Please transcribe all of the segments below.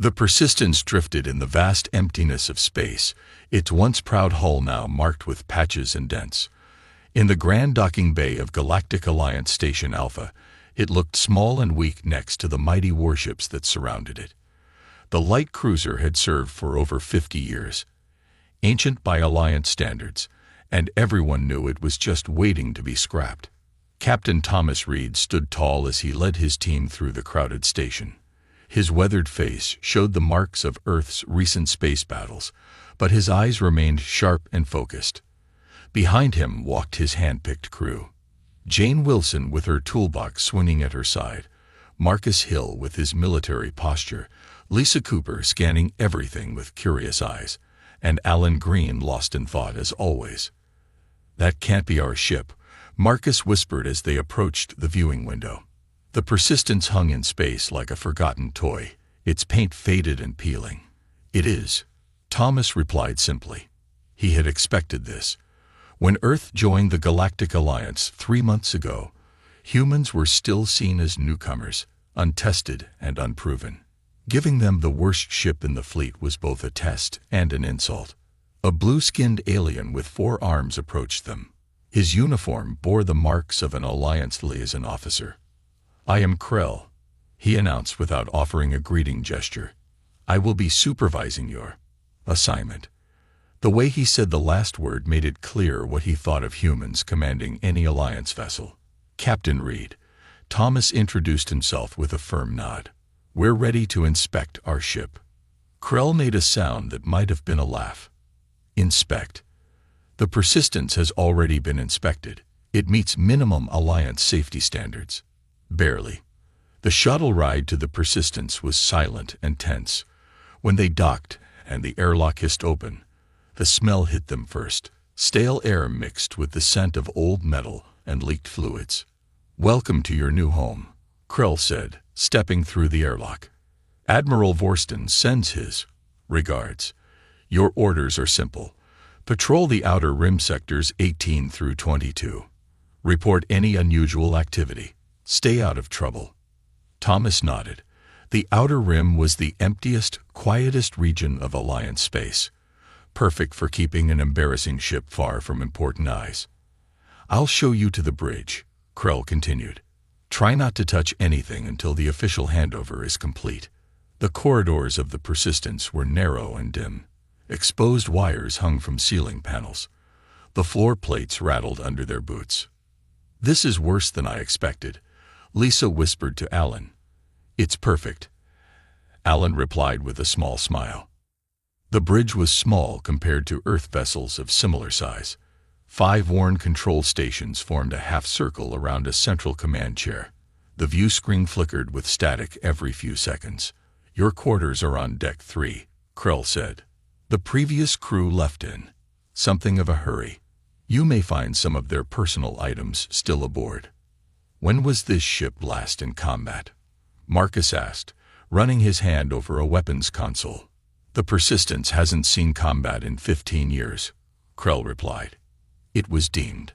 The Persistence drifted in the vast emptiness of space, its once proud hull now marked with patches and dents. In the grand docking bay of Galactic Alliance Station Alpha, it looked small and weak next to the mighty warships that surrounded it. The light cruiser had served for over 50 years, ancient by Alliance standards, and everyone knew it was just waiting to be scrapped. Captain Thomas Reed stood tall as he led his team through the crowded station. His weathered face showed the marks of Earth's recent space battles, but his eyes remained sharp and focused. Behind him walked his hand-picked crew. Jane Wilson with her toolbox swinging at her side, Marcus Hill with his military posture, Lisa Cooper scanning everything with curious eyes, and Alan Green lost in thought as always. "That can't be our ship," Marcus whispered as they approached the viewing window. The Persistence hung in space like a forgotten toy, its paint faded and peeling. "It is," Thomas replied simply. He had expected this. When Earth joined the Galactic Alliance 3 months ago, humans were still seen as newcomers, untested and unproven. Giving them the worst ship in the fleet was both a test and an insult. A blue-skinned alien with 4 arms approached them. His uniform bore the marks of an Alliance liaison officer. "I am Krell," he announced without offering a greeting gesture. "I will be supervising your assignment." The way he said the last word made it clear what he thought of humans commanding any Alliance vessel. "Captain Reed," Thomas introduced himself with a firm nod. "We're ready to inspect our ship." Krell made a sound that might have been a laugh. "Inspect? The Persistence has already been inspected. It meets minimum Alliance safety standards." "Barely." The shuttle ride to the Persistence was silent and tense. When they docked and the airlock hissed open, the smell hit them first, stale air mixed with the scent of old metal and leaked fluids. "Welcome to your new home," Krell said, stepping through the airlock. "Admiral Vorsten sends his regards. Your orders are simple. Patrol the outer rim sectors 18 through 22. Report any unusual activity. Stay out of trouble." Thomas nodded. The outer rim was the emptiest, quietest region of Alliance space, perfect for keeping an embarrassing ship far from important eyes. "I'll show you to the bridge," Krell continued. "Try not to touch anything until the official handover is complete." The corridors of the Persistence were narrow and dim. Exposed wires hung from ceiling panels. The floor plates rattled under their boots. "This is worse than I expected," Lisa whispered to Alan. "It's perfect," Alan replied with a small smile. The bridge was small compared to Earth vessels of similar size. 5 worn control stations formed a half-circle around a central command chair. The view screen flickered with static every few seconds. "Your quarters are on Deck 3, Krell said. "The previous crew left in something of a hurry. You may find some of their personal items still aboard." "When was this ship last in combat?" Marcus asked, running his hand over a weapons console. "The Persistence hasn't seen combat in 15 years, Krell replied. "It was deemed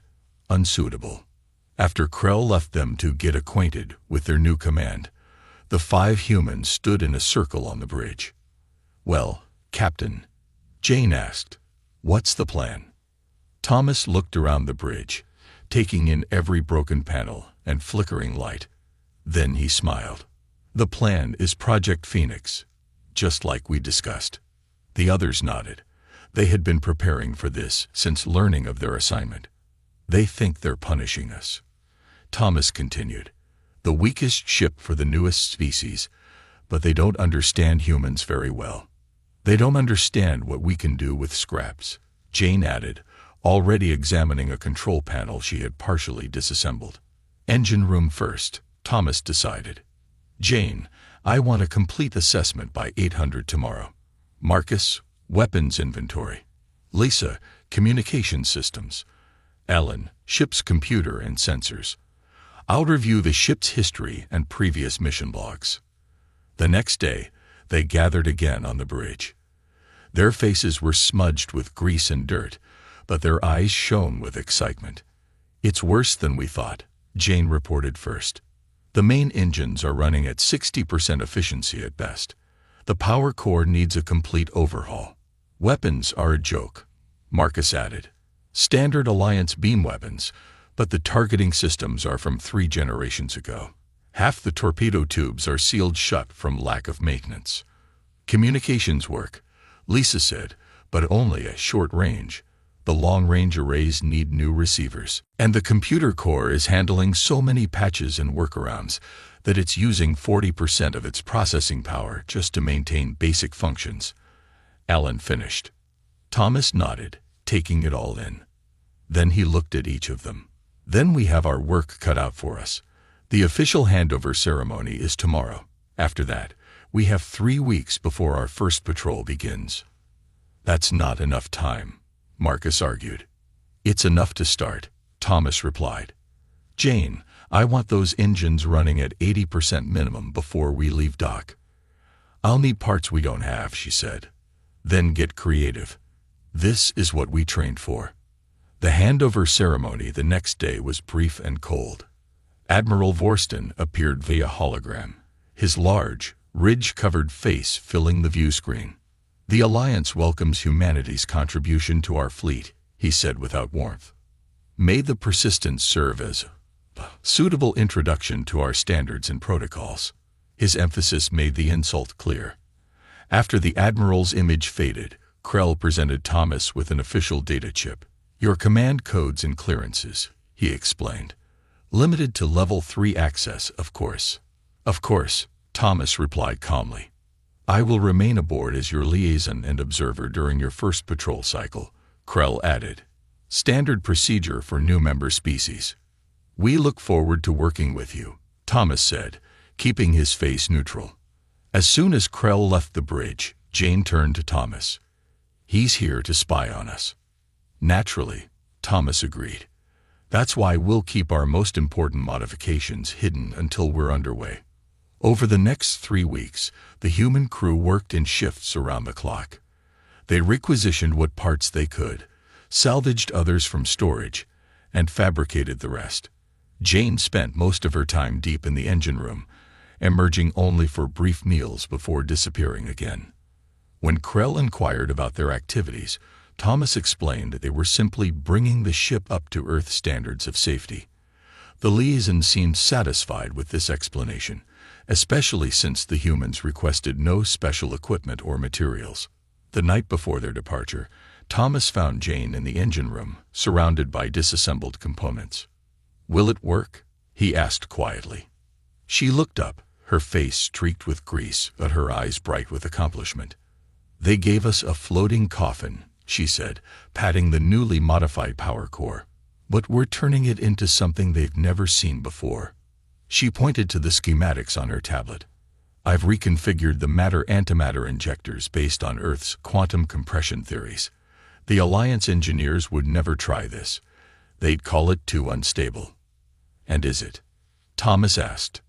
unsuitable." After Krell left them to get acquainted with their new command, the 5 humans stood in a circle on the bridge. "Well, Captain," Jane asked, "what's the plan?" Thomas looked around the bridge, taking in every broken panel and flickering light. Then he smiled. "The plan is Project Phoenix, just like we discussed." The others nodded. They had been preparing for this since learning of their assignment. "They think they're punishing us," Thomas continued. "The weakest ship for the newest species, but they don't understand humans very well. They don't understand what we can do with scraps," Jane added, already examining a control panel she had partially disassembled. "Engine room first," Thomas decided. "Jane, I want a complete assessment by 800 tomorrow. Marcus, weapons inventory. Lisa, communication systems. Alan, ship's computer and sensors. I'll review the ship's history and previous mission logs." The next day, they gathered again on the bridge. Their faces were smudged with grease and dirt, but their eyes shone with excitement. "It's worse than we thought," Jane reported first. "The main engines are running at 60% efficiency at best. The power core needs a complete overhaul. Weapons are a joke, Marcus added. Standard Alliance beam weapons, but the targeting systems are from 3 generations ago. Half the torpedo tubes are sealed shut from lack of maintenance. Communications work, Lisa said, but only at short range. The long-range arrays need new receivers. And the computer core is handling so many patches and workarounds that it's using 40% of its processing power just to maintain basic functions. Alan finished. Thomas nodded, taking it all in. Then he looked at each of them. Then we have our work cut out for us. The official handover ceremony is tomorrow. After that, we have 3 weeks before our first patrol begins. That's not enough time, Marcus argued. It's enough to start, Thomas replied. Jane, I want those engines running at 80% minimum before we leave dock. I'll need parts we don't have, she said. Then get creative. This is what we trained for. The handover ceremony the next day was brief and cold. Admiral Vorston appeared via hologram, his large, ridge-covered face filling the view screen. The Alliance welcomes humanity's contribution to our fleet, he said without warmth. May the Persistence serve as a suitable introduction to our standards and protocols. His emphasis made the insult clear. After the Admiral's image faded, Krell presented Thomas with an official data chip. Your command codes and clearances, he explained. Limited to level 3 access, of course. Of course, Thomas replied calmly. I will remain aboard as your liaison and observer during your first patrol cycle, Krell added. Standard procedure for new member species. We look forward to working with you, Thomas said, keeping his face neutral. As soon as Krell left the bridge, Jane turned to Thomas. He's here to spy on us. Naturally, Thomas agreed. That's why we'll keep our most important modifications hidden until we're underway. Over the next 3 weeks, the human crew worked in shifts around the clock. They requisitioned what parts they could, salvaged others from storage, and fabricated the rest. Jane spent most of her time deep in the engine room, emerging only for brief meals before disappearing again. When Krell inquired about their activities, Thomas explained that they were simply bringing the ship up to Earth standards of safety. The liaison seemed satisfied with this explanation, especially since the humans requested no special equipment or materials. The night before their departure, Thomas found Jane in the engine room, surrounded by disassembled components. Will it work? He asked quietly. She looked up, her face streaked with grease, but her eyes bright with accomplishment. They gave us a floating coffin, she said, patting the newly modified power core. But we're turning it into something they've never seen before. She pointed to the schematics on her tablet. I've reconfigured the matter-antimatter injectors based on Earth's quantum compression theories. The Alliance engineers would never try this. They'd call it too unstable. And is it? Thomas asked.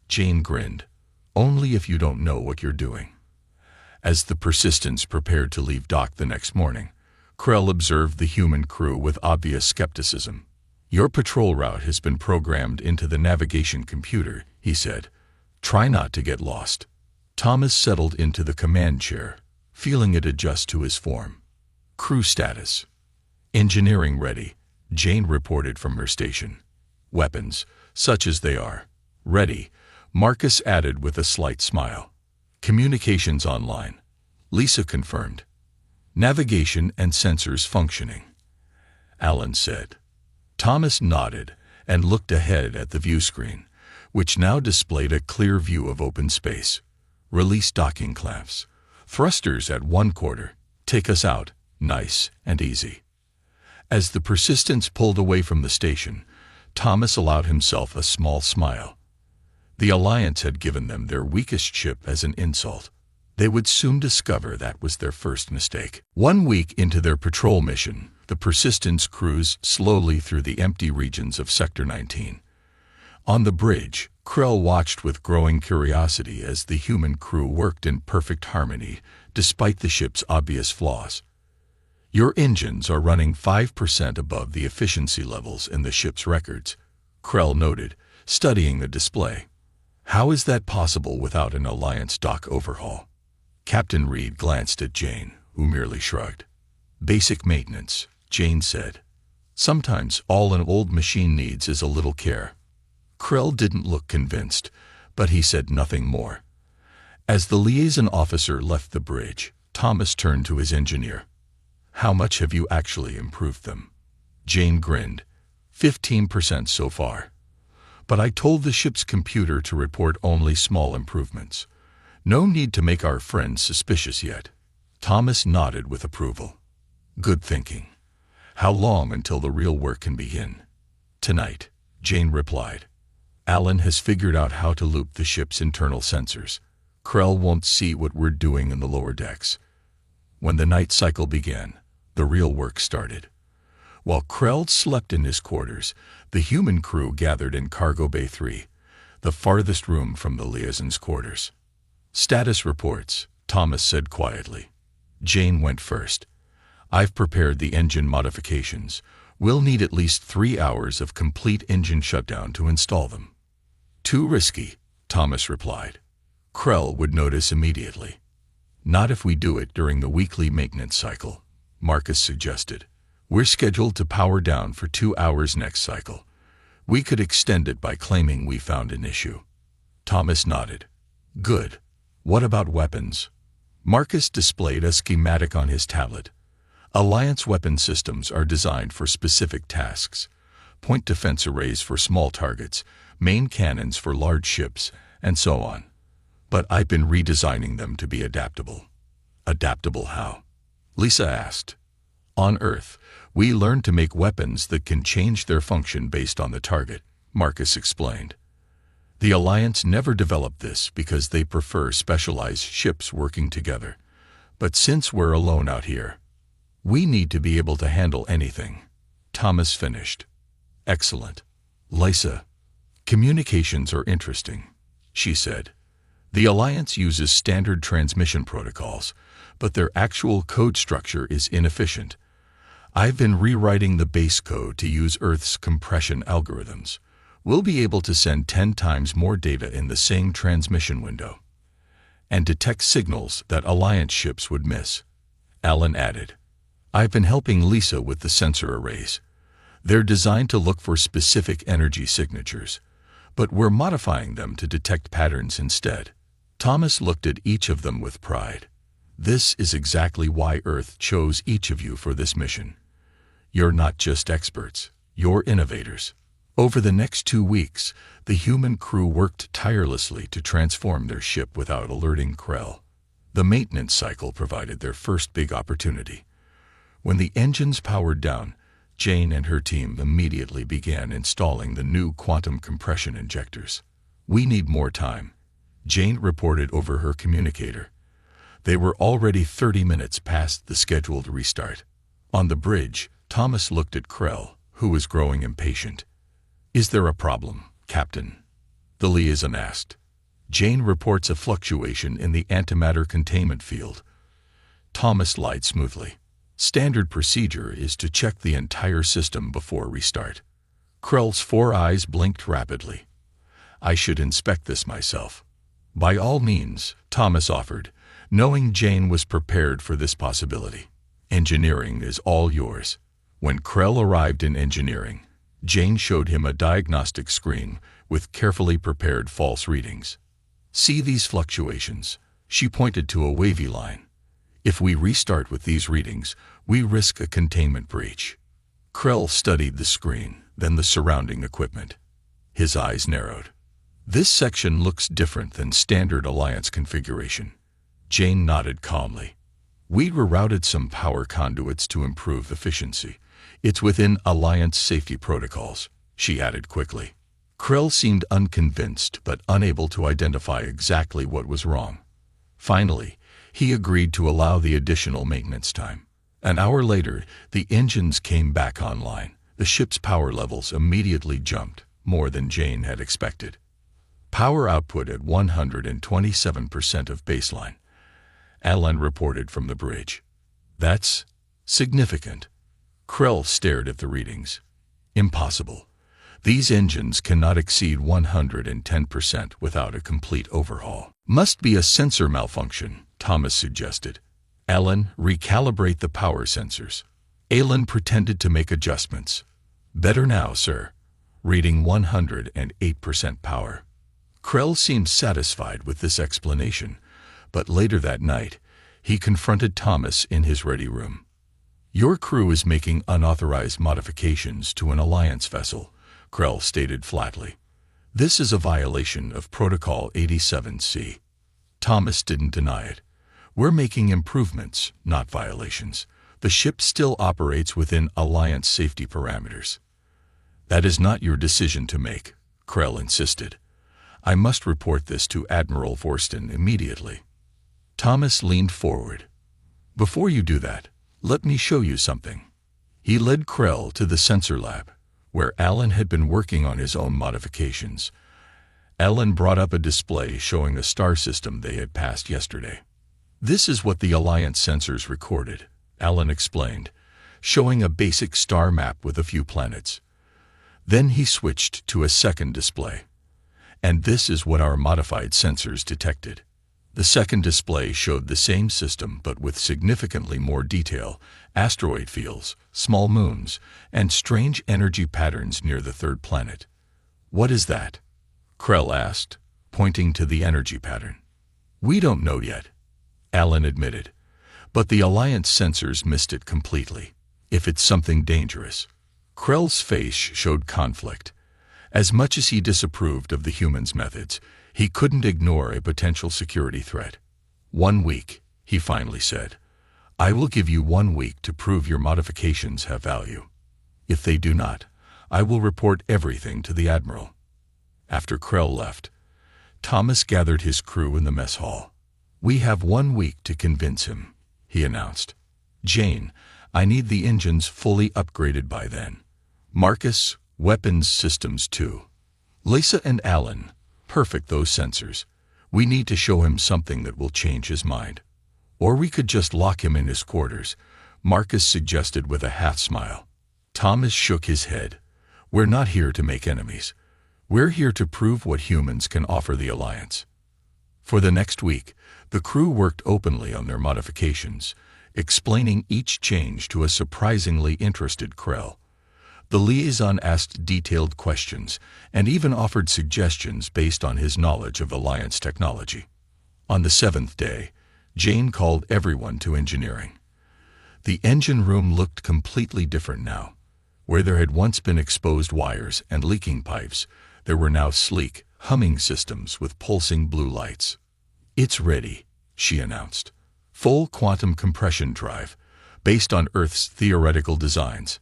Jane grinned. Only if you don't know what you're doing. As the Persistence prepared to leave dock the next morning, Krell observed the human crew with obvious skepticism. Your patrol route has been programmed into the navigation computer, he said. Try not to get lost. Thomas settled into the command chair, feeling it adjust to his form. Crew status. Engineering ready, Jane reported from her station. Weapons, such as they are, ready, Marcus added with a slight smile. Communications online, Lisa confirmed. Navigation and sensors functioning, Alan said. Thomas nodded and looked ahead at the view screen, which now displayed a clear view of open space. Release docking clamps. Thrusters at 1/4. Take us out, nice and easy. As the Persistence pulled away from the station, Thomas allowed himself a small smile. The Alliance had given them their weakest ship as an insult. They would soon discover that was their first mistake. 1 week into their patrol mission, the Persistence cruised slowly through the empty regions of Sector 19. On the bridge, Krell watched with growing curiosity as the human crew worked in perfect harmony, despite the ship's obvious flaws. Your engines are running 5% above the efficiency levels in the ship's records, Krell noted, studying the display. How is that possible without an Alliance dock overhaul? Captain Reed glanced at Jane, who merely shrugged. Basic maintenance, Jane said. Sometimes all an old machine needs is a little care. Krell didn't look convinced, but he said nothing more. As the liaison officer left the bridge, Thomas turned to his engineer. How much have you actually improved them? Jane grinned. 15% so far. But I told the ship's computer to report only small improvements. No need to make our friends suspicious yet. Thomas nodded with approval. Good thinking. How long until the real work can begin? Tonight, Jane replied. Alan has figured out how to loop the ship's internal sensors. Krell won't see what we're doing in the lower decks. When the night cycle began, the real work started. While Krell slept in his quarters, the human crew gathered in Cargo Bay 3, the farthest room from the liaison's quarters. Status reports, Thomas said quietly. Jane went first. I've prepared the engine modifications. We'll need at least 3 hours of complete engine shutdown to install them. Too risky, Thomas replied. Krell would notice immediately. Not if we do it during the weekly maintenance cycle, Marcus suggested. We're scheduled to power down for 2 hours next cycle. We could extend it by claiming we found an issue. Thomas nodded. Good. What about weapons? Marcus displayed a schematic on his tablet. Alliance weapon systems are designed for specific tasks. Point defense arrays for small targets, main cannons for large ships, and so on. But I've been redesigning them to be adaptable. Adaptable how? Lisa asked. On Earth, we learned to make weapons that can change their function based on the target, Marcus explained. The Alliance never developed this because they prefer specialized ships working together. But since we're alone out here, we need to be able to handle anything. Thomas finished. Excellent. Lisa, communications are interesting, she said. The Alliance uses standard transmission protocols, but their actual code structure is inefficient. I've been rewriting the base code to use Earth's compression algorithms. We'll be able to send 10 times more data in the same transmission window and detect signals that Alliance ships would miss. Alan added. I've been helping Lisa with the sensor arrays. They're designed to look for specific energy signatures, but we're modifying them to detect patterns instead. Thomas looked at each of them with pride. This is exactly why Earth chose each of you for this mission. You're not just experts, you're innovators. Over the next 2 weeks, the human crew worked tirelessly to transform their ship without alerting Krell. The maintenance cycle provided their first big opportunity. When the engines powered down, Jane and her team immediately began installing the new quantum compression injectors. We need more time, Jane reported over her communicator. They were already 30 minutes past the scheduled restart. On the bridge, Thomas looked at Krell, who was growing impatient. Is there a problem, Captain? The liaison asked. Jane reports a fluctuation in the antimatter containment field. Thomas lied smoothly. Standard procedure is to check the entire system before restart. Krell's 4 eyes blinked rapidly. I should inspect this myself. By all means, Thomas offered, knowing Jane was prepared for this possibility. Engineering is all yours. When Krell arrived in engineering, Jane showed him a diagnostic screen with carefully prepared false readings. See these fluctuations? She pointed to a wavy line. If we restart with these readings, we risk a containment breach. Krell studied the screen, then the surrounding equipment. His eyes narrowed. This section looks different than standard Alliance configuration. Jane nodded calmly. We rerouted some power conduits to improve efficiency. It's within Alliance safety protocols, she added quickly. Krell seemed unconvinced but unable to identify exactly what was wrong. Finally, he agreed to allow the additional maintenance time. An hour later, the engines came back online. The ship's power levels immediately jumped, more than Jane had expected. Power output at 127% of baseline, Alan reported from the bridge. That's significant. Krell stared at the readings. Impossible. These engines cannot exceed 110% without a complete overhaul. Must be a sensor malfunction, Thomas suggested. Alan, recalibrate the power sensors. Alan pretended to make adjustments. Better now, sir. Reading 108% power. Krell seemed satisfied with this explanation, but later that night, he confronted Thomas in his ready room. Your crew is making unauthorized modifications to an Alliance vessel, Krell stated flatly. This is a violation of Protocol 87C. Thomas didn't deny it. We're making improvements, not violations. The ship still operates within Alliance safety parameters. That is not your decision to make, Krell insisted. I must report this to Admiral Forston immediately. Thomas leaned forward. Before you do that, let me show you something. He led Krell to the sensor lab, where Alan had been working on his own modifications. Alan brought up a display showing a star system they had passed yesterday. This is what the Alliance sensors recorded, Alan explained, showing a basic star map with a few planets. Then he switched to a second display. And this is what our modified sensors detected. The second display showed the same system but with significantly more detail, asteroid fields, small moons, and strange energy patterns near the third planet. What is that? Krell asked, pointing to the energy pattern. We don't know yet, Alan admitted, but the Alliance sensors missed it completely. If it's something dangerous. Krell's face showed conflict. As much as he disapproved of the humans' methods, he couldn't ignore a potential security threat. 1 week, he finally said. I will give you 1 week to prove your modifications have value. If they do not, I will report everything to the Admiral. After Krell left, Thomas gathered his crew in the mess hall. We have 1 week to convince him, he announced. Jane, I need the engines fully upgraded by then. Marcus, weapons systems too. Lisa and Alan, perfect those sensors. We need to show him something that will change his mind. Or we could just lock him in his quarters, Marcus suggested with a half-smile. Thomas shook his head. We're not here to make enemies. We're here to prove what humans can offer the Alliance. For the next week, the crew worked openly on their modifications, explaining each change to a surprisingly interested Krell. The liaison asked detailed questions and even offered suggestions based on his knowledge of Alliance technology. On the 7th day, Jane called everyone to engineering. The engine room looked completely different now. Where there had once been exposed wires and leaking pipes, there were now sleek, humming systems with pulsing blue lights. It's ready, she announced. Full quantum compression drive, based on Earth's theoretical designs.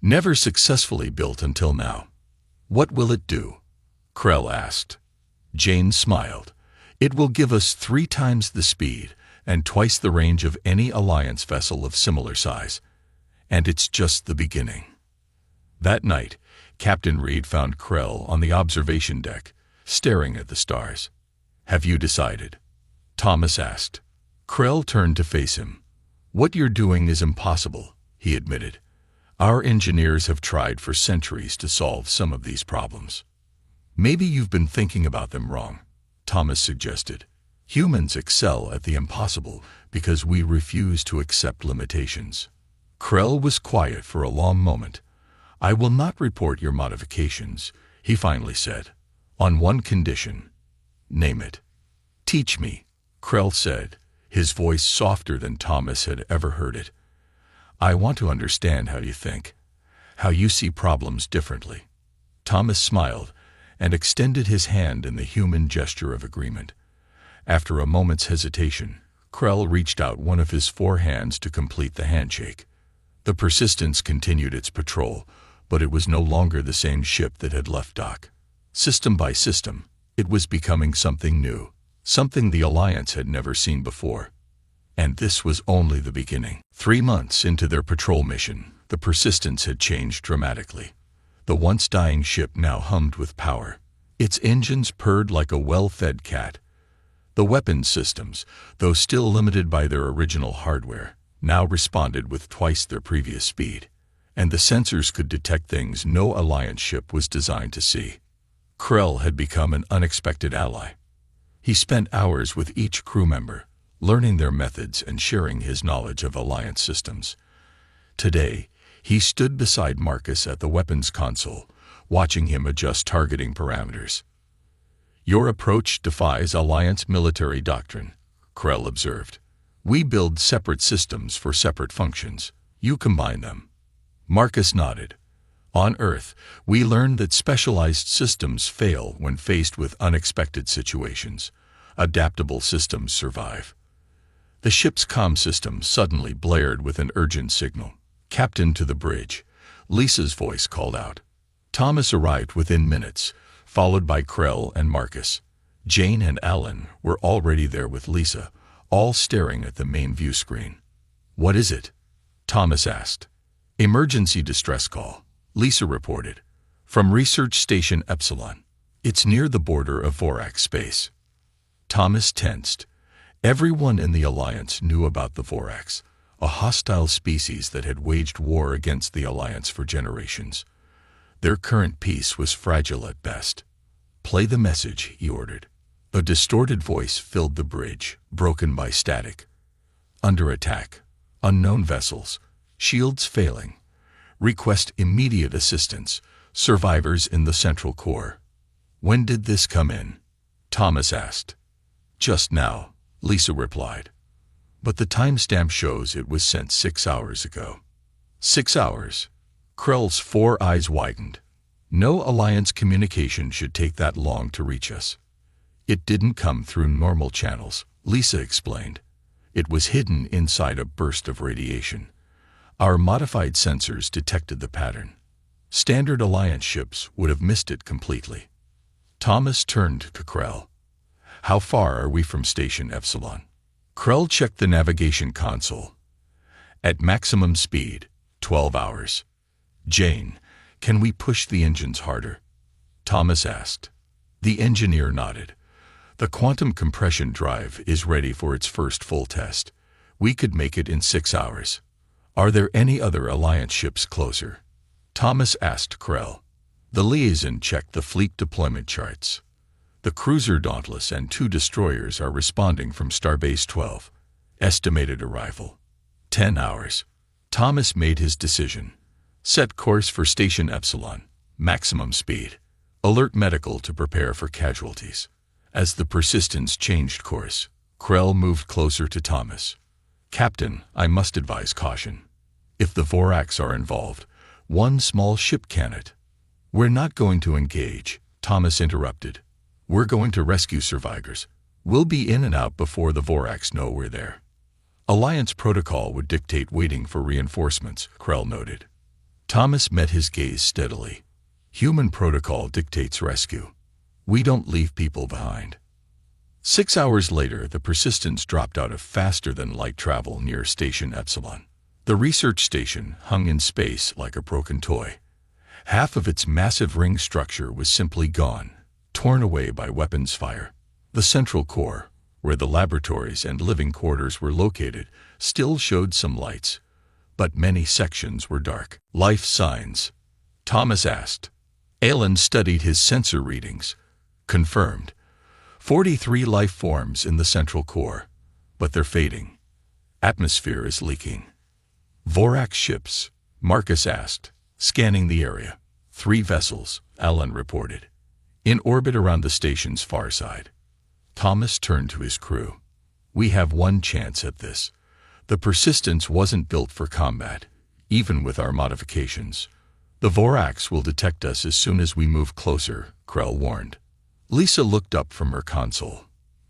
Never successfully built until now. What will it do? Krell asked. Jane smiled. It will give us 3 times the speed and twice the range of any Alliance vessel of similar size. And it's just the beginning. That night, Captain Reed found Krell on the observation deck, staring at the stars. Have you decided? Thomas asked. Krell turned to face him. What you're doing is impossible, he admitted. Our engineers have tried for centuries to solve some of these problems. Maybe you've been thinking about them wrong, Thomas suggested. Humans excel at the impossible because we refuse to accept limitations. Krell was quiet for a long moment. I will not report your modifications, he finally said, on one condition. Name it. Teach me, Krell said, his voice softer than Thomas had ever heard it. I want to understand how you think, how you see problems differently. Thomas smiled and extended his hand in the human gesture of agreement. After a moment's hesitation, Krell reached out one of his 4 hands to complete the handshake. The Persistence continued its patrol, but it was no longer the same ship that had left dock. System by system, it was becoming something new, something the Alliance had never seen before. And this was only the beginning. 3 months into their patrol mission, the Persistence had changed dramatically. The once dying ship now hummed with power. Its engines purred like a well-fed cat. The weapons systems, though still limited by their original hardware, now responded with twice their previous speed. And the sensors could detect things no Alliance ship was designed to see. Krell had become an unexpected ally. He spent hours with each crew member, learning their methods and sharing his knowledge of Alliance systems. Today, he stood beside Marcus at the weapons console, watching him adjust targeting parameters. "Your approach defies Alliance military doctrine," Krell observed. "We build separate systems for separate functions. You combine them." Marcus nodded. "On Earth, we learned that specialized systems fail when faced with unexpected situations. Adaptable systems survive." The ship's comm system suddenly blared with an urgent signal. "Captain to the bridge," Lisa's voice called out. Thomas arrived within minutes, followed by Krell and Marcus. Jane and Alan were already there with Lisa, all staring at the main view screen. "What is it?" Thomas asked. "Emergency distress call," Lisa reported. "From Research Station Epsilon. It's near the border of Vorax space." Thomas tensed. Everyone in the Alliance knew about the Vorax, a hostile species that had waged war against the Alliance for generations. Their current peace was fragile at best. "Play the message," he ordered. A distorted voice filled the bridge, broken by static. "Under attack. Unknown vessels. Shields failing. Request immediate assistance. Survivors in the central core." "When did this come in?" Thomas asked. "Just now," Lisa replied. "But the timestamp shows it was sent 6 hours ago." 6 hours? Krell's 4 eyes widened. "No Alliance communication should take that long to reach us." "It didn't come through normal channels," Lisa explained. "It was hidden inside a burst of radiation. Our modified sensors detected the pattern. Standard Alliance ships would have missed it completely." Thomas turned to Krell. "How far are we from Station Epsilon?" Krell checked the navigation console. "At maximum speed, 12 hours. Jane, can we push the engines harder?" Thomas asked. The engineer nodded. "The quantum compression drive is ready for its first full test. We could make it in 6 hours. Are there any other Alliance ships closer?" Thomas asked Krell. The liaison checked the fleet deployment charts. "The cruiser Dauntless and 2 destroyers are responding from Starbase 12. Estimated arrival, 10 hours. Thomas made his decision. "Set course for Station Epsilon. Maximum speed. Alert medical to prepare for casualties." As the Persistence changed course, Krell moved closer to Thomas. "Captain, I must advise caution. If the Vorax are involved, one small ship cannot." "We're not going to engage," Thomas interrupted. "We're going to rescue survivors. We'll be in and out before the Vorax know we're there." "Alliance protocol would dictate waiting for reinforcements," Krell noted. Thomas met his gaze steadily. "Human protocol dictates rescue. We don't leave people behind." 6 hours later, the Persistence dropped out of faster-than-light travel near Station Epsilon. The research station hung in space like a broken toy. Half of its massive ring structure was simply gone, torn away by weapons fire. The central core, where the laboratories and living quarters were located, still showed some lights, but many sections were dark. "Life signs?" Thomas asked. Alan studied his sensor readings. "Confirmed. 43 life forms in the central core, but they're fading. Atmosphere is leaking." "Vorax ships?" Marcus asked, scanning the area. 3 vessels, Alan reported. "In orbit around the station's far side." Thomas turned to his crew. "We have one chance at this. The Persistence wasn't built for combat, even with our modifications. The Vorax will detect us as soon as we move closer," Krell warned. Lisa looked up from her console.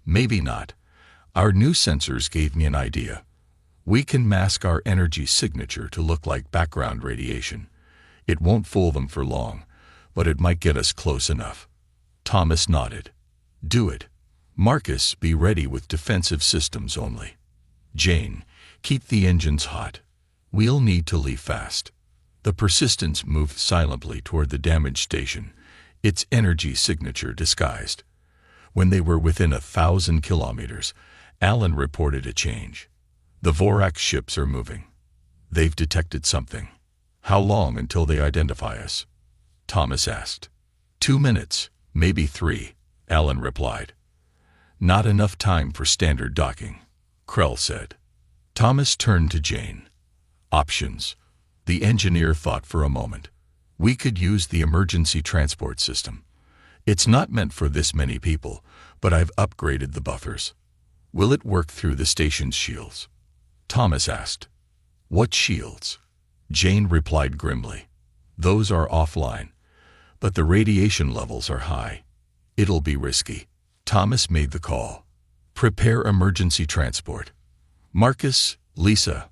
"Maybe not. Our new sensors gave me an idea. We can mask our energy signature to look like background radiation. It won't fool them for long, but it might get us close enough." Thomas nodded. "Do it. Marcus, be ready with defensive systems only. Jane, keep the engines hot. We'll need to leave fast." The Persistence moved silently toward the damaged station, its energy signature disguised. When they were within 1,000 kilometers, Alan reported a change. "The Vorax ships are moving. They've detected something." "How long until they identify us?" Thomas asked. 2 minutes, maybe 3, Alan replied. "Not enough time for standard docking." Krell said. Thomas turned to Jane. Options. The engineer thought for a moment. We could use the emergency transport system. It's not meant for this many people, but I've upgraded the buffers. Will it work through the station's shields? Thomas asked. What shields? Jane replied grimly. Those are offline, but the radiation levels are high. It'll be risky. Thomas made the call. Prepare emergency transport. Marcus, Lisa,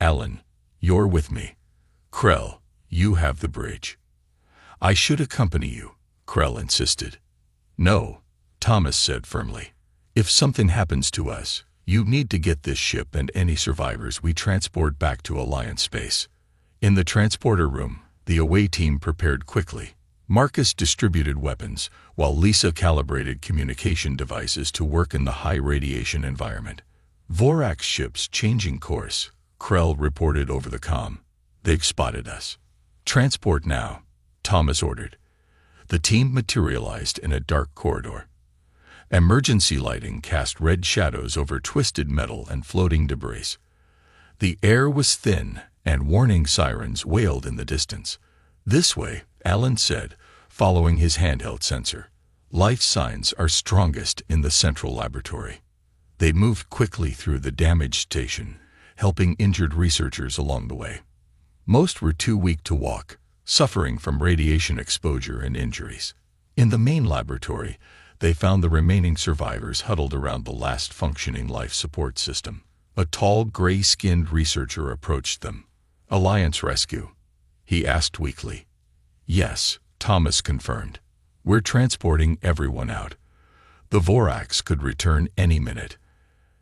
Alan, you're with me. Krell, you have the bridge. I should accompany you, Krell insisted. No, Thomas said firmly. If something happens to us, you need to get this ship and any survivors we transport back to Alliance space. In the transporter room, the away team prepared quickly. Marcus distributed weapons, while Lisa calibrated communication devices to work in the high radiation environment. Vorax ships changing course, Krell reported over the comm. They've spotted us. Transport now, Thomas ordered. The team materialized in a dark corridor. Emergency lighting cast red shadows over twisted metal and floating debris. The air was thin, and warning sirens wailed in the distance. This way, Alan said, following his handheld sensor. Life signs are strongest in the central laboratory. They moved quickly through the damaged station, helping injured researchers along the way. Most were too weak to walk, suffering from radiation exposure and injuries. In the main laboratory, they found the remaining survivors huddled around the last functioning life support system. A tall, gray-skinned researcher approached them. Alliance rescue? He asked weakly. Yes, Thomas confirmed. We're transporting everyone out. The Vorax could return any minute.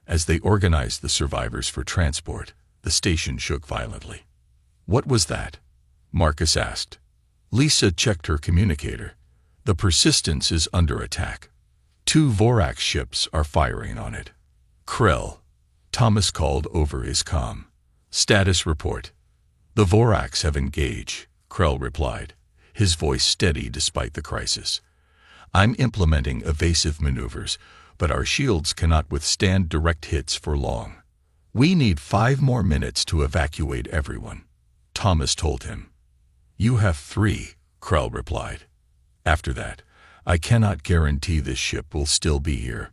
As they organized the survivors for transport, the station shook violently. What was that? Marcus asked. Lisa checked her communicator. The Persistence is under attack. 2 Vorax ships are firing on it. Krell, Thomas called over his comm. Status report. The Vorax have engaged, Krell replied, his voice steady despite the crisis. I'm implementing evasive maneuvers, but our shields cannot withstand direct hits for long. We need 5 more minutes to evacuate everyone, Thomas told him. You have 3, Krell replied. After that, I cannot guarantee this ship will still be here.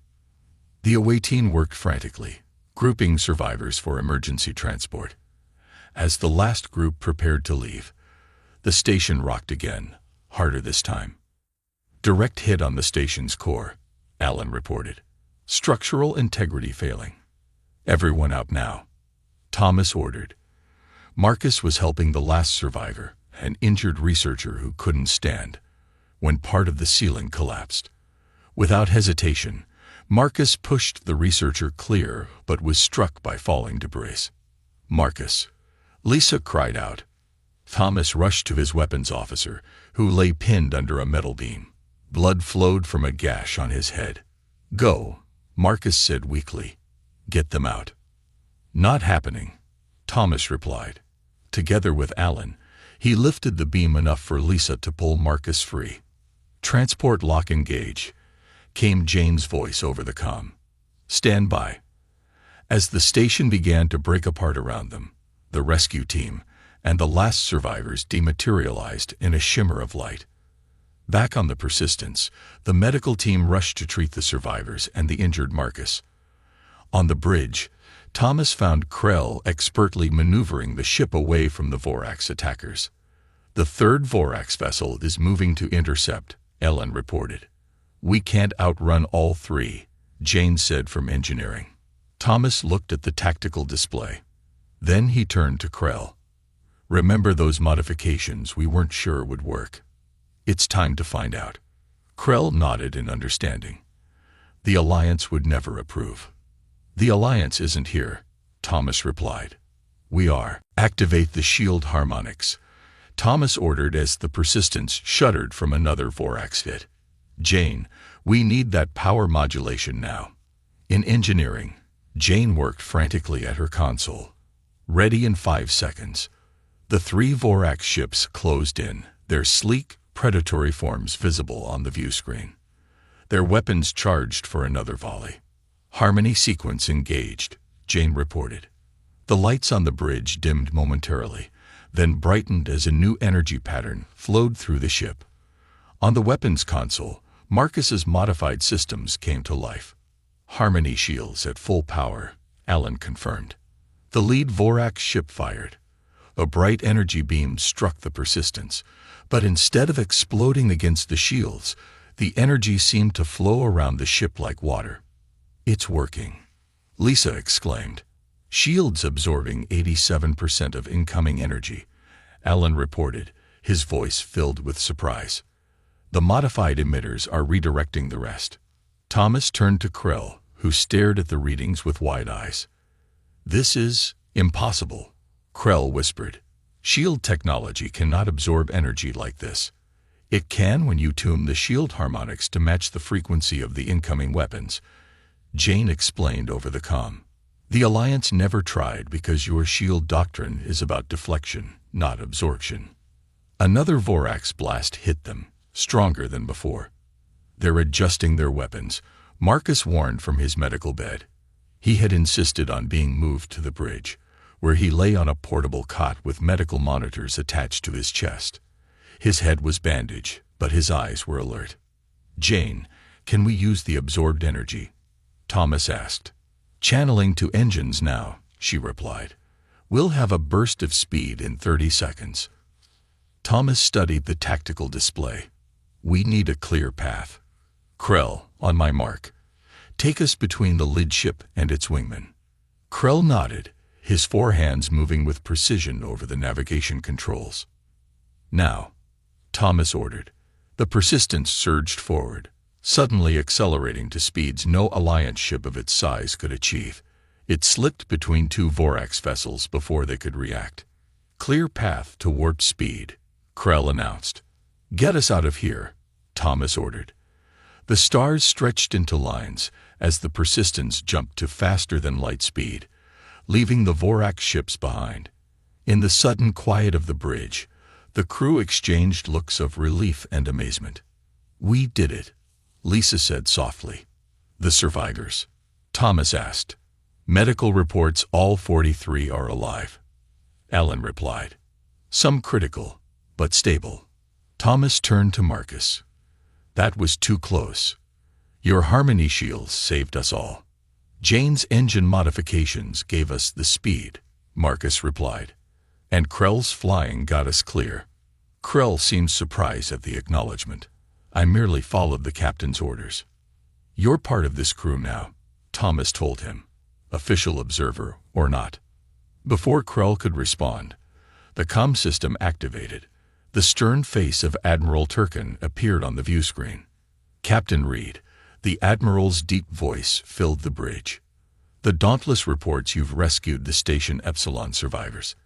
The away team worked frantically, grouping survivors for emergency transport. As the last group prepared to leave, the station rocked again, harder this time. Direct hit on the station's core, Alan reported. Structural integrity failing. Everyone out now, Thomas ordered. Marcus was helping the last survivor, an injured researcher who couldn't stand, when part of the ceiling collapsed. Without hesitation, Marcus pushed the researcher clear but was struck by falling debris. Marcus, Lisa cried out. Thomas rushed to his weapons officer, who lay pinned under a metal beam. Blood flowed from a gash on his head. Go, Marcus said weakly. Get them out. Not happening, Thomas replied. Together with Alan, he lifted the beam enough for Lisa to pull Marcus free. Transport lock engage, came Jane's voice over the comm. Stand by. As the station began to break apart around them, the rescue team and the last survivors dematerialized in a shimmer of light. Back on the Persistence, the medical team rushed to treat the survivors and the injured Marcus. On the bridge, Thomas found Krell expertly maneuvering the ship away from the Vorax attackers. The 3rd Vorax vessel is moving to intercept, Ellen reported. We can't outrun all 3, Jane said from engineering. Thomas looked at the tactical display. Then he turned to Krell. Remember those modifications we weren't sure would work? It's time to find out. Krell nodded in understanding. The Alliance would never approve. The Alliance isn't here, Thomas replied. We are. Activate the shield harmonics, Thomas ordered as the Persistence shuddered from another Vorax hit. Jane, we need that power modulation now. In engineering, Jane worked frantically at her console. Ready in 5 seconds. The 3 Vorax ships closed in, their sleek, predatory forms visible on the view screen. Their weapons charged for another volley. Harmony sequence engaged, Jane reported. The lights on the bridge dimmed momentarily, then brightened as a new energy pattern flowed through the ship. On the weapons console, Marcus's modified systems came to life. Harmony shields at full power, Alan confirmed. The lead Vorax ship fired. A bright energy beam struck the Persistence, but instead of exploding against the shields, the energy seemed to flow around the ship like water. "It's working," Lisa exclaimed. "Shields absorbing 87% of incoming energy," Alan reported, his voice filled with surprise. "The modified emitters are redirecting the rest." Thomas turned to Krell, who stared at the readings with wide eyes. "This is impossible," Krell whispered. "Shield technology cannot absorb energy like this. It can when you tune the shield harmonics to match the frequency of the incoming weapons," Jane explained over the comm. "The Alliance never tried because your shield doctrine is about deflection, not absorption." Another Vorax blast hit them, stronger than before. "They're adjusting their weapons," Marcus warned from his medical bed. He had insisted on being moved to the bridge, where he lay on a portable cot with medical monitors attached to his chest. His head was bandaged, but his eyes were alert. "Jane, can we use the absorbed energy?" Thomas asked. "Channeling to engines now," she replied. "We'll have a burst of speed in 30 seconds." Thomas studied the tactical display. "We need a clear path. Krell, on my mark. Take us between the lid ship and its wingman." Krell nodded, his four hands moving with precision over the navigation controls. "Now," Thomas ordered. The Persistence surged forward, suddenly accelerating to speeds no Alliance ship of its size could achieve. It slipped between two Vorax vessels before they could react. "Clear path to warp speed," Krell announced. "Get us out of here," Thomas ordered. The stars stretched into lines as the Persistence jumped to faster-than-light speed, leaving the Vorax ships behind. In the sudden quiet of the bridge, the crew exchanged looks of relief and amazement. "We did it," Lisa said softly. "The survivors?" Thomas asked. "Medical reports all 43 are alive," Alan replied. "Some critical, but stable." Thomas turned to Marcus. "That was too close. Your harmony shields saved us all." "Jane's engine modifications gave us the speed," Marcus replied. "And Krell's flying got us clear." Krell seemed surprised at the acknowledgement. "I merely followed the captain's orders." "You're part of this crew now," Thomas told him, official observer or not. Before Krell could respond, the comm system activated. The stern face of Admiral Turkin appeared on the view screen. "Captain Reed," the Admiral's deep voice filled the bridge. "The Dauntless reports you've rescued the Station Epsilon survivors.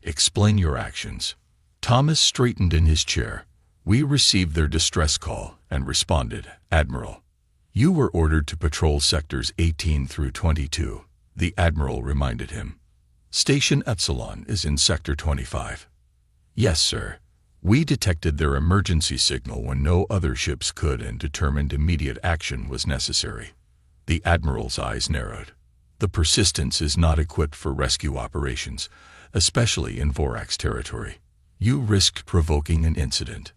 Explain your actions." Thomas straightened in his chair. "We received their distress call and responded, Admiral." "You were ordered to patrol sectors 18 through 22, the Admiral reminded him. "Station Epsilon is in Sector 25. "Yes, sir. We detected their emergency signal when no other ships could and determined immediate action was necessary." The Admiral's eyes narrowed. "The Persistence is not equipped for rescue operations, especially in Vorax territory. You risked provoking an incident."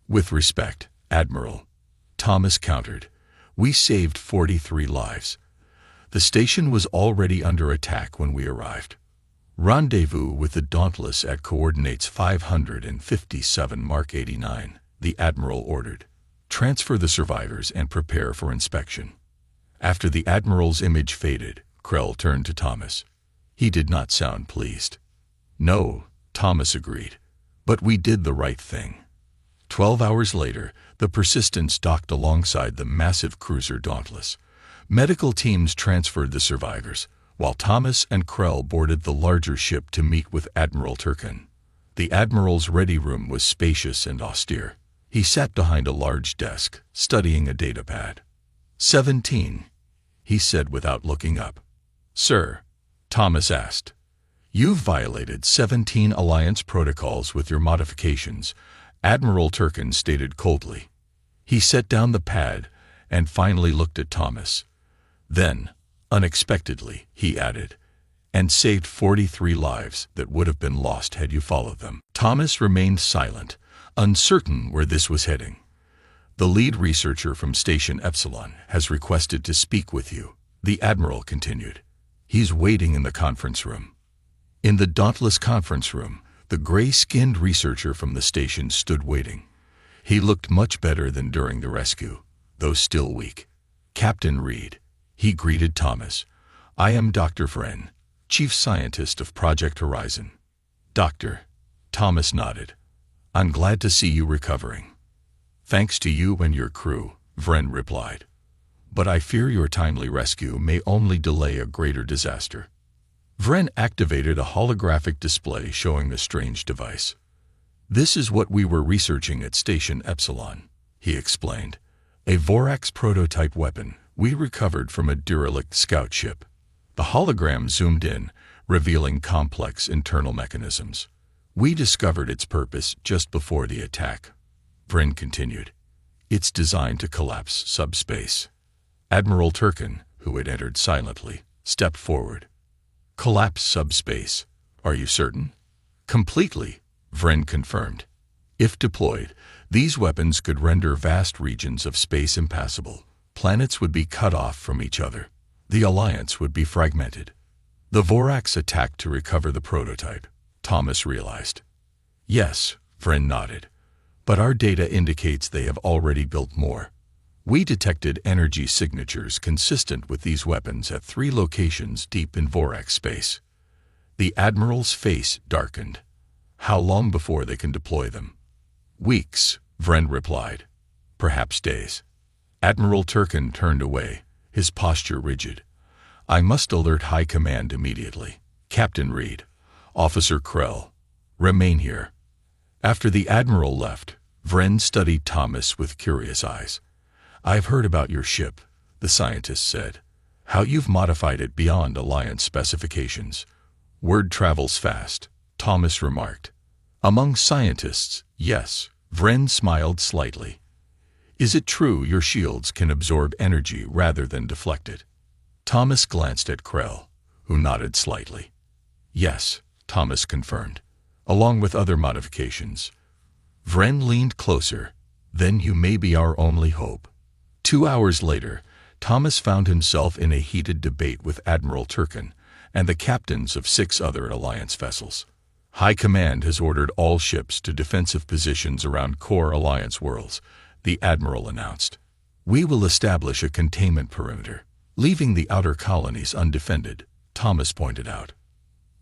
"With respect, Admiral," Thomas countered. "We saved 43 lives. The station was already under attack when we arrived." "Rendezvous with the Dauntless at coordinates 557 Mark 89, the Admiral ordered. "Transfer the survivors and prepare for inspection." After the Admiral's image faded, Krell turned to Thomas. He did not sound pleased. "No," Thomas agreed, "but we did the right thing." 12 hours later, the Persistence docked alongside the massive cruiser Dauntless. Medical teams transferred the survivors, while Thomas and Krell boarded the larger ship to meet with Admiral Turkin. The Admiral's ready room was spacious and austere. He sat behind a large desk, studying a datapad. 17, he said without looking up. "Sir," Thomas asked. "You've violated 17 Alliance protocols with your modifications," Admiral Turkin stated coldly. He set down the pad and finally looked at Thomas. Then, unexpectedly, he added, and saved 43 lives that would have been lost had you followed them. Thomas remained silent, uncertain where this was heading. The lead researcher from Station Epsilon has requested to speak with you, the Admiral continued. He's waiting in the conference room. In the dauntless conference room, the gray-skinned researcher from the station stood waiting. He looked much better than during the rescue, though still weak. Captain Reed, he greeted Thomas. I am Dr. Vren, Chief Scientist of Project Horizon. Doctor, Thomas nodded. I'm glad to see you recovering. Thanks to you and your crew, Vren replied. But I fear your timely rescue may only delay a greater disaster. Vren activated a holographic display showing the strange device. This is what we were researching at Station Epsilon, he explained. A Vorax prototype weapon we recovered from a derelict scout ship. The hologram zoomed in, revealing complex internal mechanisms. We discovered its purpose just before the attack. Vren continued. It's designed to collapse subspace. Admiral Turkin, who had entered silently, stepped forward. Collapse subspace. Are you certain? Completely, Vren confirmed. If deployed, these weapons could render vast regions of space impassable. Planets would be cut off from each other. The Alliance would be fragmented. The Vorax attacked to recover the prototype, Thomas realized. Yes, Vren nodded. But our data indicates they have already built more. We detected energy signatures consistent with these weapons at 3 locations deep in Vorax space. The Admiral's face darkened. How long before they can deploy them? Weeks, Vren replied. Perhaps days. Admiral Turkin turned away, his posture rigid. I must alert High Command immediately. Captain Reed, Officer Krell, remain here. After the Admiral left, Vren studied Thomas with curious eyes. I've heard about your ship, the scientist said. How you've modified it beyond Alliance specifications. Word travels fast, Thomas remarked. Among scientists, yes, Vren smiled slightly. Is it true your shields can absorb energy rather than deflect it? Thomas glanced at Krell, who nodded slightly. Yes, Thomas confirmed, along with other modifications. Vren leaned closer. Then you may be our only hope. 2 hours later, Thomas found himself in a heated debate with Admiral Turkin and the captains of 6 other Alliance vessels. High Command has ordered all ships to defensive positions around core Alliance worlds, the Admiral announced. We will establish a containment perimeter, leaving the outer colonies undefended, Thomas pointed out.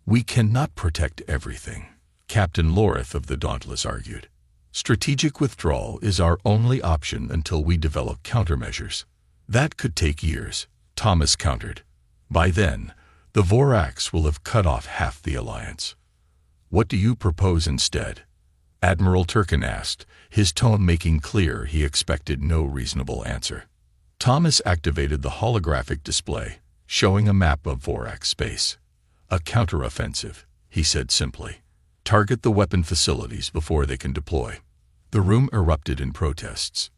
We cannot protect everything, Captain Lorith of the Dauntless argued. Strategic withdrawal is our only option until we develop countermeasures. That could take years, Thomas countered. By then, the Vorax will have cut off half the Alliance. What do you propose instead? Admiral Turkin asked, his tone making clear he expected no reasonable answer. Thomas activated the holographic display, showing a map of Vorax space. A counteroffensive, he said simply. Target the weapon facilities before they can deploy. The room erupted in protests.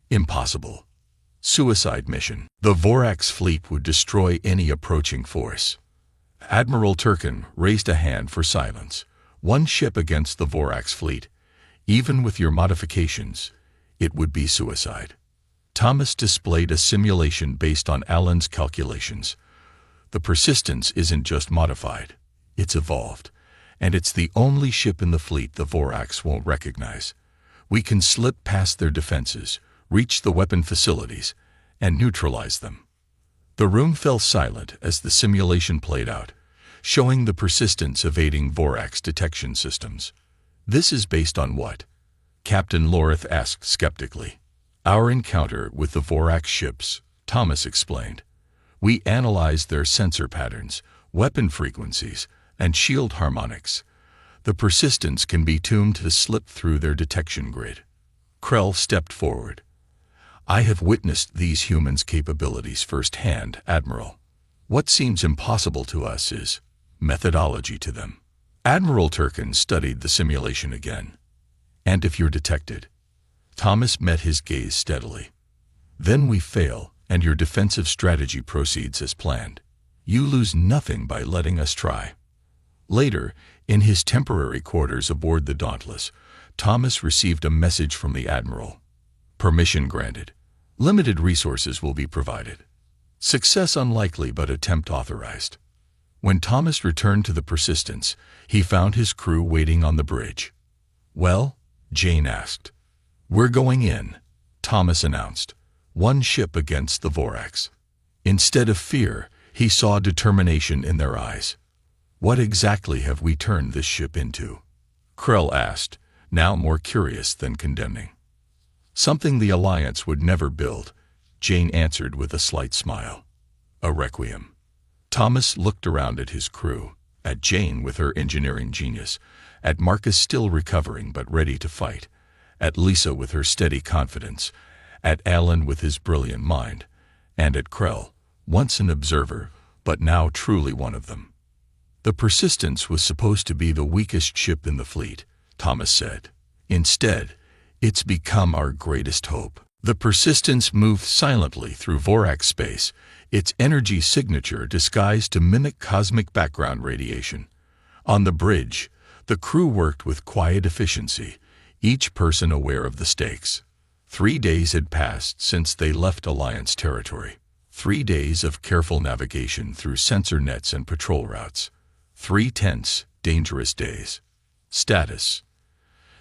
Impossible. Suicide mission. The Vorax fleet would destroy any approaching force. Admiral Turkin raised a hand for silence. One ship against the Vorax fleet. Even with your modifications, it would be suicide. Thomas displayed a simulation based on Alan's calculations. The Persistence isn't just modified, it's evolved. And it's the only ship in the fleet the Vorax won't recognize. We can slip past their defenses, reach the weapon facilities, and neutralize them. The room fell silent as the simulation played out, showing the Persistence evading Vorax detection systems. This is based on what? Captain Lorith asked skeptically. Our encounter with the Vorax ships, Thomas explained. We analyzed their sensor patterns, weapon frequencies, and shield harmonics. The Persistence can be tuned to slip through their detection grid. Krell stepped forward. I have witnessed these humans' capabilities firsthand, Admiral. What seems impossible to us is methodology to them. Admiral Turkin studied the simulation again. And if you're detected? Thomas met his gaze steadily. Then we fail, and your defensive strategy proceeds as planned. You lose nothing by letting us try." Later, in his temporary quarters aboard the Dauntless, Thomas received a message from the Admiral. "Permission granted. Limited resources will be provided. Success unlikely but attempt authorized." When Thomas returned to the Persistence, he found his crew waiting on the bridge. "Well?" Jane asked. "We're going in," Thomas announced. One ship against the Vorax. Instead of fear, he saw determination in their eyes. "What exactly have we turned this ship into?" Krell asked, now more curious than condemning. "Something the Alliance would never build," Jane answered with a slight smile. "A Requiem." Thomas looked around at his crew, at Jane with her engineering genius, at Marcus still recovering but ready to fight, at Lisa with her steady confidence, at Alan with his brilliant mind, and at Krell, once an observer, but now truly one of them. "The Persistence was supposed to be the weakest ship in the fleet," Thomas said. "Instead, it's become our greatest hope." The Persistence moved silently through Vorax space, its energy signature disguised to mimic cosmic background radiation. On the bridge, the crew worked with quiet efficiency, each person aware of the stakes. 3 days had passed since they left Alliance territory. 3 days of careful navigation through sensor nets and patrol routes. 3 tense, dangerous days. "Status?"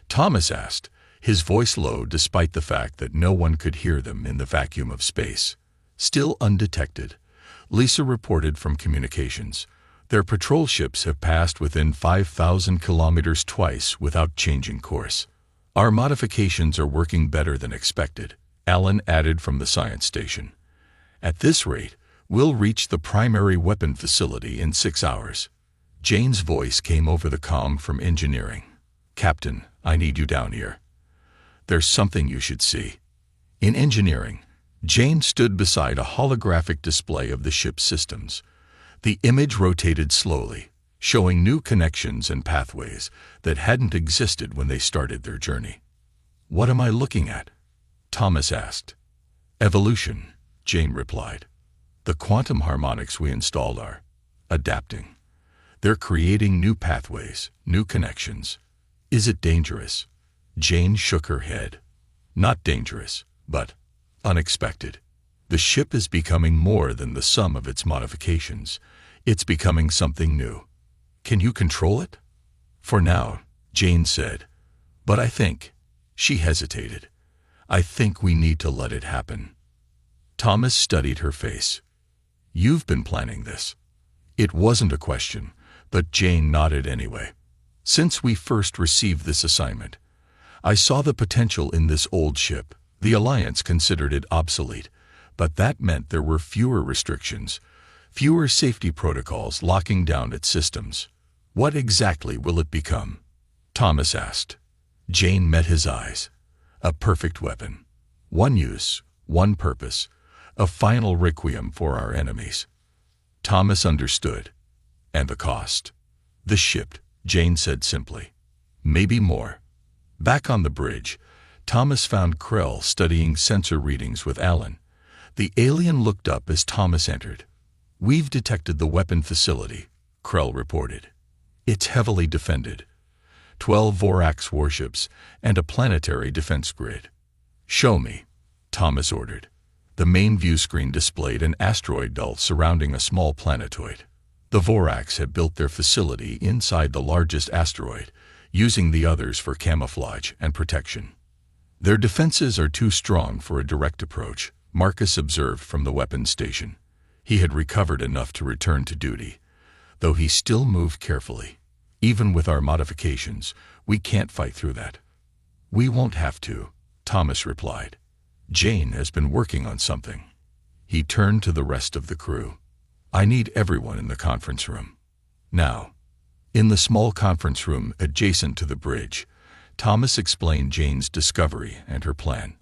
Thomas asked, his voice low despite the fact that no one could hear them in the vacuum of space. "Still undetected," Lisa reported from communications. "Their patrol ships have passed within 5,000 kilometers twice without changing course." "Our modifications are working better than expected," Alan added from the science station. "At this rate, we'll reach the primary weapon facility in 6 hours. Jane's voice came over the comm from engineering. "Captain, I need you down here. There's something you should see." In engineering, Jane stood beside a holographic display of the ship's systems. The image rotated slowly, showing new connections and pathways that hadn't existed when they started their journey. "What am I looking at?" Thomas asked. "Evolution," Jane replied. "The quantum harmonics we installed are adapting. They're creating new pathways, new connections." "Is it dangerous?" Jane shook her head. "Not dangerous, but unexpected. The ship is becoming more than the sum of its modifications. It's becoming something new. Can you control it?" "For now," Jane said. "But I think," she hesitated, "I think we need to let it happen." Thomas studied her face. "You've been planning this." It wasn't a question, but Jane nodded anyway. "Since we first received this assignment, I saw the potential in this old ship. The Alliance considered it obsolete, but that meant there were fewer restrictions, fewer safety protocols locking down its systems. What exactly will it become?" Thomas asked. Jane met his eyes. "A perfect weapon. One use, one purpose. A final requiem for our enemies." Thomas understood. "And the cost?" "The ship," Jane said simply. "Maybe more." Back on the bridge, Thomas found Krell studying sensor readings with Alan. The alien looked up as Thomas entered. "We've detected the weapon facility," Krell reported. "It's heavily defended. 12 Vorax warships and a planetary defense grid." "Show me," Thomas ordered. The main view screen displayed an asteroid belt surrounding a small planetoid. The Vorax had built their facility inside the largest asteroid, using the others for camouflage and protection. "Their defenses are too strong for a direct approach," Marcus observed from the weapons station. He had recovered enough to return to duty, though he still moved carefully. "Even with our modifications, we can't fight through that." "We won't have to," Thomas replied. "Jane has been working on something." He turned to the rest of the crew. "I need everyone in the conference room. Now." In the small conference room adjacent to the bridge, Thomas explained Jane's discovery and her plan.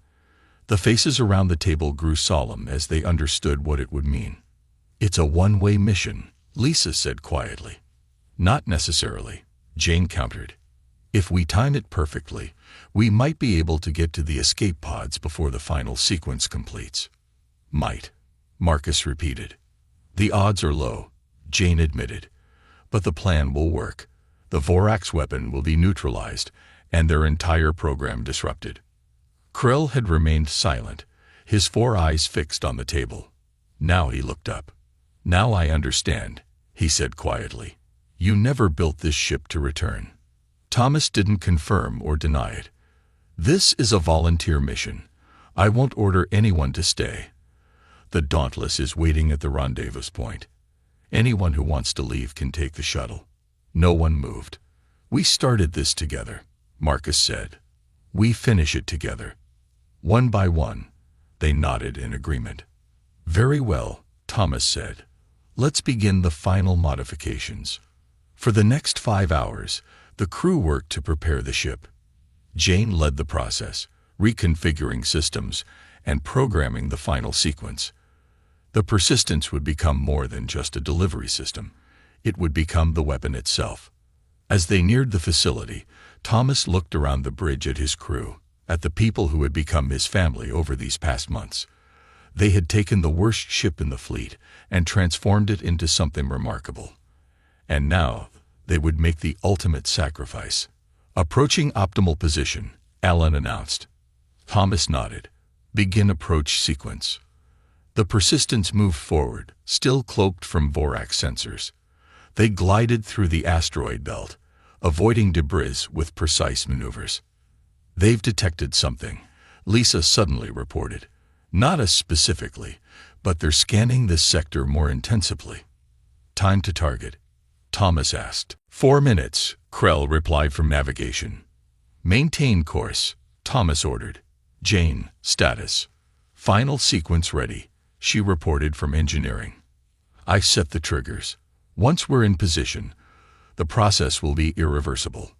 The faces around the table grew solemn as they understood what it would mean. "It's a one-way mission," Lisa said quietly. "Not necessarily," Jane countered. "If we time it perfectly, we might be able to get to the escape pods before the final sequence completes." "Might," Marcus repeated. "The odds are low," Jane admitted. But the plan will work. The Vorax weapon will be neutralized, and their entire program disrupted. Krell had remained silent, his 4 eyes fixed on the table. Now he looked up. "Now I understand," he said quietly. "You never built this ship to return." Thomas didn't confirm or deny it. "This is a volunteer mission. I won't order anyone to stay. The Dauntless is waiting at the rendezvous point. Anyone who wants to leave can take the shuttle." No one moved. "We started this together," Marcus said. "We finish it together." One by one, they nodded in agreement. "Very well," Thomas said. "Let's begin the final modifications." For the next 5 hours, the crew worked to prepare the ship. Jane led the process, reconfiguring systems and programming the final sequence. The Persistence would become more than just a delivery system. It would become the weapon itself. As they neared the facility, Thomas looked around the bridge at his crew, at the people who had become his family over these past months. They had taken the worst ship in the fleet and transformed it into something remarkable. And now, they would make the ultimate sacrifice. "Approaching optimal position," Alan announced. Thomas nodded. "Begin approach sequence." The Persistence moved forward, still cloaked from Vorax sensors. They glided through the asteroid belt, avoiding debris with precise maneuvers. "They've detected something," Lisa suddenly reported. "Not us specifically, but they're scanning this sector more intensively." "Time to target?" Thomas asked. 4 minutes, Krell replied from navigation. "Maintain course," Thomas ordered. "Jane, status." "Final sequence ready," she reported from engineering. "I set the triggers. Once we're in position, the process will be irreversible."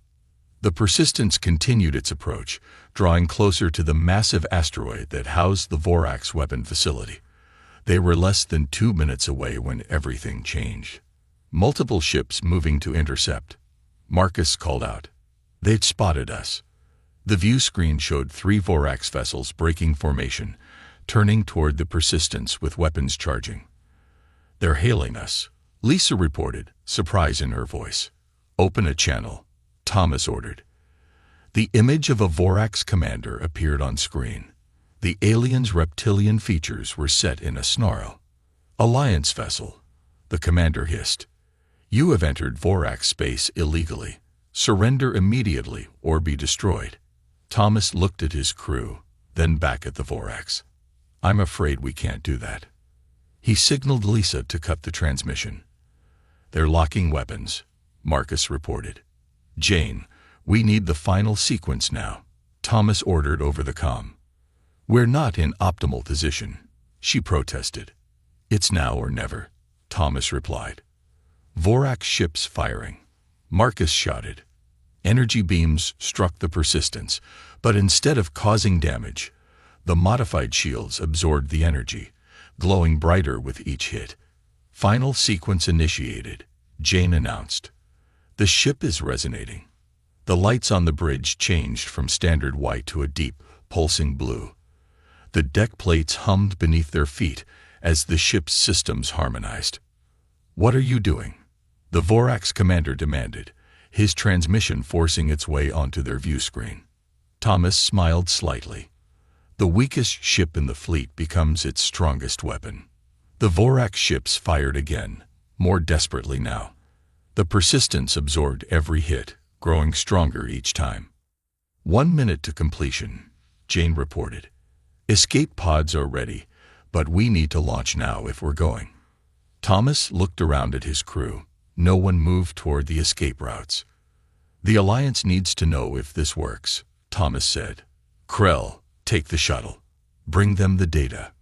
The Persistence continued its approach, drawing closer to the massive asteroid that housed the Vorax weapon facility. They were less than 2 minutes away when everything changed. Multiple ships moving to intercept. Marcus called out. "They'd spotted us." The view screen showed 3 Vorax vessels breaking formation, turning toward the Persistence with weapons charging. "They're hailing us," Lisa reported, surprise in her voice. "Open a channel," Thomas ordered. The image of a Vorax commander appeared on screen. The alien's reptilian features were set in a snarl. "Alliance vessel," the commander hissed. "You have entered Vorax space illegally. Surrender immediately or be destroyed." Thomas looked at his crew, then back at the Vorax. "I'm afraid we can't do that." He signaled Lisa to cut the transmission. "They're locking weapons," Marcus reported. "Jane, we need the final sequence now," Thomas ordered over the comm. "We're not in optimal position," she protested. "It's now or never," Thomas replied. "Vorax ships firing," Marcus shouted. Energy beams struck the Persistence, but instead of causing damage, the modified shields absorbed the energy, glowing brighter with each hit. "Final sequence initiated," Jane announced. "The ship is resonating." The lights on the bridge changed from standard white to a deep, pulsing blue. The deck plates hummed beneath their feet as the ship's systems harmonized. "What are you doing?" the Vorax commander demanded, his transmission forcing its way onto their view screen. Thomas smiled slightly. "The weakest ship in the fleet becomes its strongest weapon." The Vorax ships fired again, more desperately now. The Persistence absorbed every hit, growing stronger each time. 1 minute to completion, Jane reported. "Escape pods are ready, but we need to launch now if we're going." Thomas looked around at his crew. No one moved toward the escape routes. "The Alliance needs to know if this works," Thomas said. "Krell, take the shuttle. Bring them the data."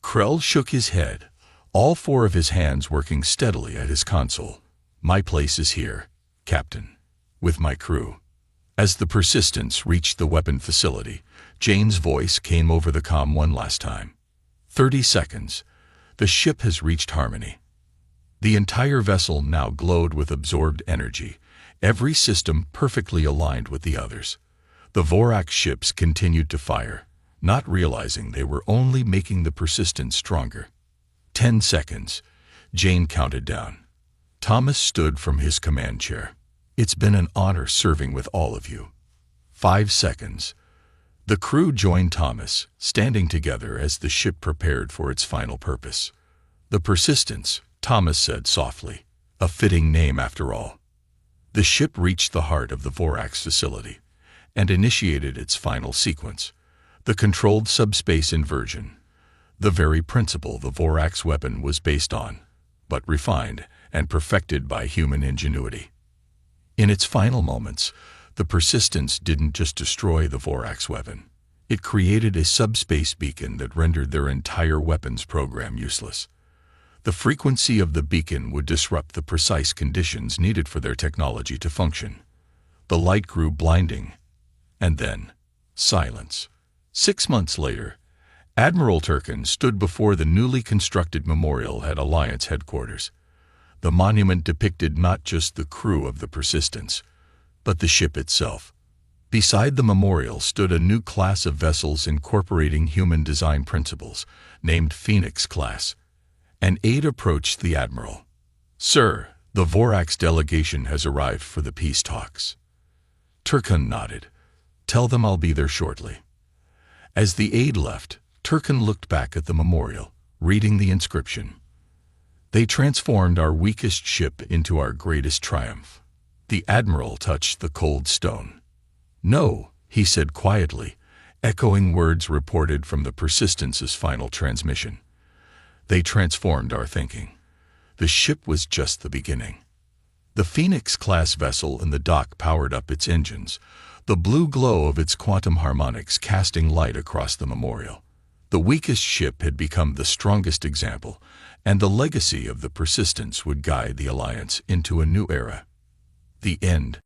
Krell shook his head, all 4 of his hands working steadily at his console. "My place is here, Captain, with my crew." As the Persistence reached the weapon facility, Jane's voice came over the comm one last time. 30 seconds. The ship has reached harmony." The entire vessel now glowed with absorbed energy, every system perfectly aligned with the others. The Vorax ships continued to fire, not realizing they were only making the Persistence stronger. 10 seconds. Jane counted down. Thomas stood from his command chair. "It's been an honor serving with all of you." 5 seconds. The crew joined Thomas, standing together as the ship prepared for its final purpose. "The Persistence," Thomas said softly. "A fitting name after all." The ship reached the heart of the Vorax facility and initiated its final sequence, the controlled subspace inversion, the very principle the Vorax weapon was based on, but refined and perfected by human ingenuity. In its final moments, the Persistence didn't just destroy the Vorax weapon. It created a subspace beacon that rendered their entire weapons program useless. The frequency of the beacon would disrupt the precise conditions needed for their technology to function. The light grew blinding, and then silence. 6 months later, Admiral Turkin stood before the newly constructed memorial at Alliance headquarters. The monument depicted not just the crew of the Persistence, but the ship itself. Beside the memorial stood a new class of vessels incorporating human design principles, named Phoenix Class. An aide approached the admiral. "Sir, the Vorax delegation has arrived for the peace talks." Turkin nodded. "Tell them I'll be there shortly." As the aide left, Turkin looked back at the memorial, reading the inscription. "They transformed our weakest ship into our greatest triumph." The admiral touched the cold stone. "No," he said quietly, echoing words reported from the Persistence's final transmission. "They transformed our thinking. The ship was just the beginning." The Phoenix-class vessel in the dock powered up its engines, the blue glow of its quantum harmonics casting light across the memorial. The weakest ship had become the strongest example, and the legacy of the Persistence would guide the Alliance into a new era. The end.